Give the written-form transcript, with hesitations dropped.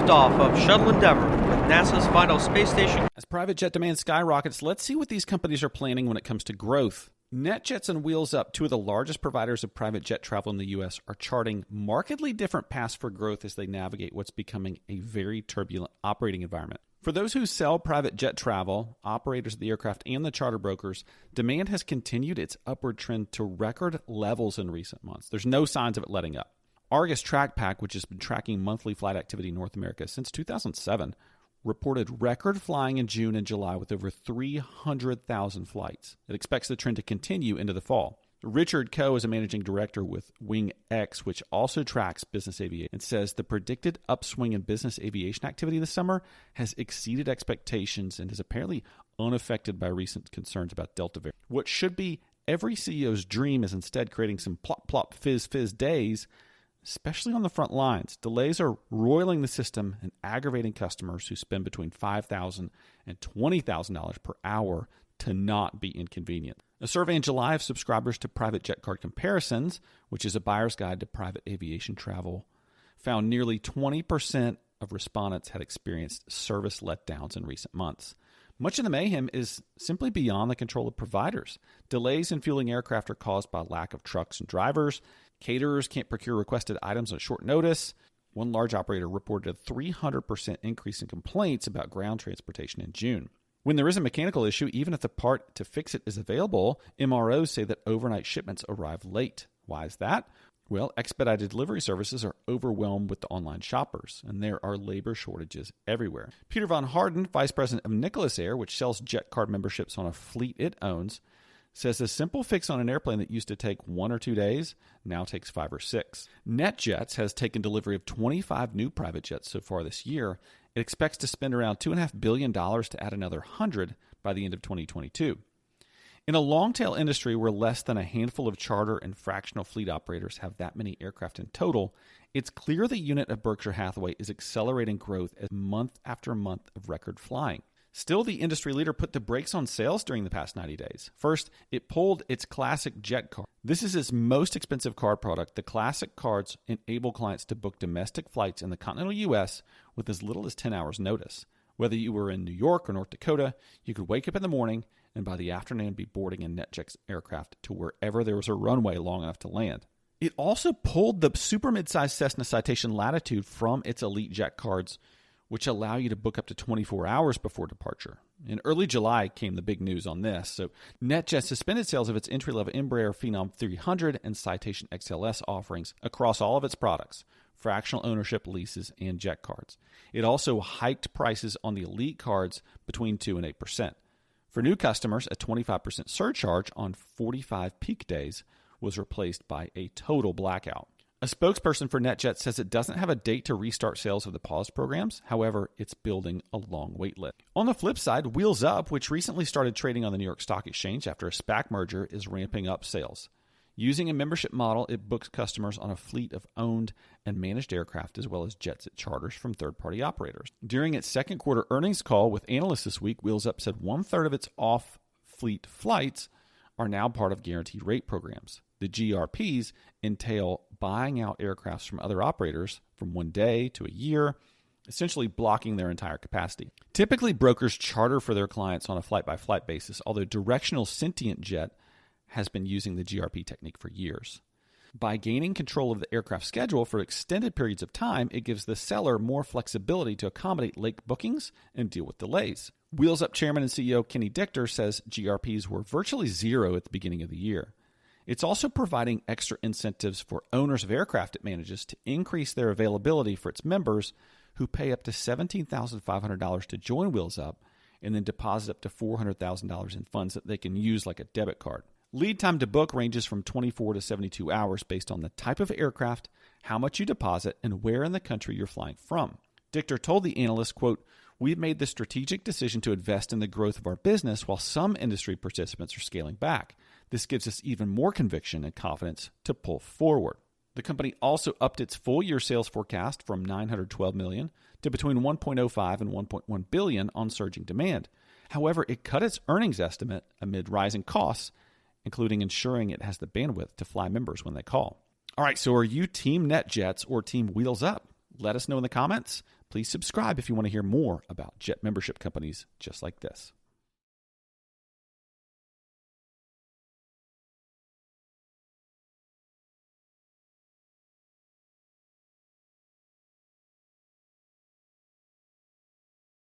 liftoff of Shuttle Endeavour with NASA's final space station. As private jet demand skyrockets, let's see what these companies are planning when it comes to growth. NetJets and Wheels Up, two of the largest providers of private jet travel in the U.S., are charting markedly different paths for growth as they navigate what's becoming a very turbulent operating environment. For those who sell private jet travel, operators of the aircraft, and the charter brokers, demand has continued its upward trend to record levels in recent months. There's no signs of it letting up. Argus TraqPak, which has been tracking monthly flight activity in North America since 2007, reported record flying in June and July with over 300,000 flights. It expects the trend to continue into the fall. Richard Coe is a managing director with WingX, which also tracks business aviation, and says the predicted upswing in business aviation activity this summer has exceeded expectations and is apparently unaffected by recent concerns about Delta variant. What should be every CEO's dream is instead creating some plop, plop, fizz, fizz days, especially on the front lines. Delays are roiling the system and aggravating customers who spend between $5,000 and $20,000 per hour to not be inconvenient. A survey in July of subscribers to Private Jet Card Comparisons, which is a buyer's guide to private aviation travel, found nearly 20% of respondents had experienced service letdowns in recent months. Much of the mayhem is simply beyond the control of providers. Delays in fueling aircraft are caused by lack of trucks and drivers. Caterers can't procure requested items on short notice. One large operator reported a 300% increase in complaints about ground transportation in June. When there is a mechanical issue, even if the part to fix it is available, MROs say that overnight shipments arrive late. Why is that? Well, expedited delivery services are overwhelmed with the online shoppers, and there are labor shortages everywhere. Peter Von Harden, vice president of Nicholas Air, which sells jet card memberships on a fleet it owns, says a simple fix on an airplane that used to take 1 or 2 days now takes 5 or 6. NetJets has taken delivery of 25 new private jets so far this year. It expects to spend around $2.5 billion to add another 100 by the end of 2022. In a long-tail industry where less than a handful of charter and fractional fleet operators have that many aircraft in total, it's clear the unit of Berkshire Hathaway is accelerating growth as month after month of record flying. Still, the industry leader put the brakes on sales during the past 90 days. First, it pulled its Classic Jet card. This is its most expensive card product. The Classic cards enable clients to book domestic flights in the continental U.S. with as little as 10 hours notice. Whether you were in New York or North Dakota, you could wake up in the morning and by the afternoon be boarding a NetJets aircraft to wherever there was a runway long enough to land. It also pulled the super mid-sized Cessna Citation Latitude from its Elite Jet cards, which allow you to book up to 24 hours before departure. In early July came the big news on this. So NetJets suspended sales of its entry-level Embraer Phenom 300 and Citation XLS offerings across all of its products, fractional ownership, leases, and jet cards. It also hiked prices on the Elite cards between 2 and 8%. For new customers, a 25% surcharge on 45 peak days was replaced by a total blackout. A spokesperson for NetJets says it doesn't have a date to restart sales of the paused programs. However, it's building a long wait list. On the flip side, WheelsUP, which recently started trading on the New York Stock Exchange after a SPAC merger, is ramping up sales. Using a membership model, it books customers on a fleet of owned and managed aircraft as well as jets it charters from third-party operators. During its second quarter earnings call with analysts this week, WheelsUp said 1/3 of its off-fleet flights are now part of guaranteed rate programs. The GRPs entail buying out aircrafts from other operators from 1 day to a year, essentially blocking their entire capacity. Typically, brokers charter for their clients on a flight-by-flight basis, although Directional Sentient Jet has been using the GRP technique for years. By gaining control of the aircraft schedule for extended periods of time, it gives the seller more flexibility to accommodate late bookings and deal with delays. WheelsUp chairman and CEO Kenny Dichter says GRPs were virtually zero at the beginning of the year. It's also providing extra incentives for owners of aircraft it manages to increase their availability for its members who pay up to $17,500 to join WheelsUp and then deposit up to $400,000 in funds that they can use like a debit card. Lead time to book ranges from 24 to 72 hours based on the type of aircraft, how much you deposit, and where in the country you're flying from. Dichter told the analyst, quote, "We've made the strategic decision to invest in the growth of our business while some industry participants are scaling back. This gives us even more conviction and confidence to pull forward." The company also upped its full-year sales forecast from $912 million to between $1.05 and $1.1 billion on surging demand. However, it cut its earnings estimate amid rising costs, including ensuring it has the bandwidth to fly members when they call. All right, so are you Team NetJets or Team WheelsUp? Let us know in the comments. Please subscribe if you want to hear more about jet membership companies just like this.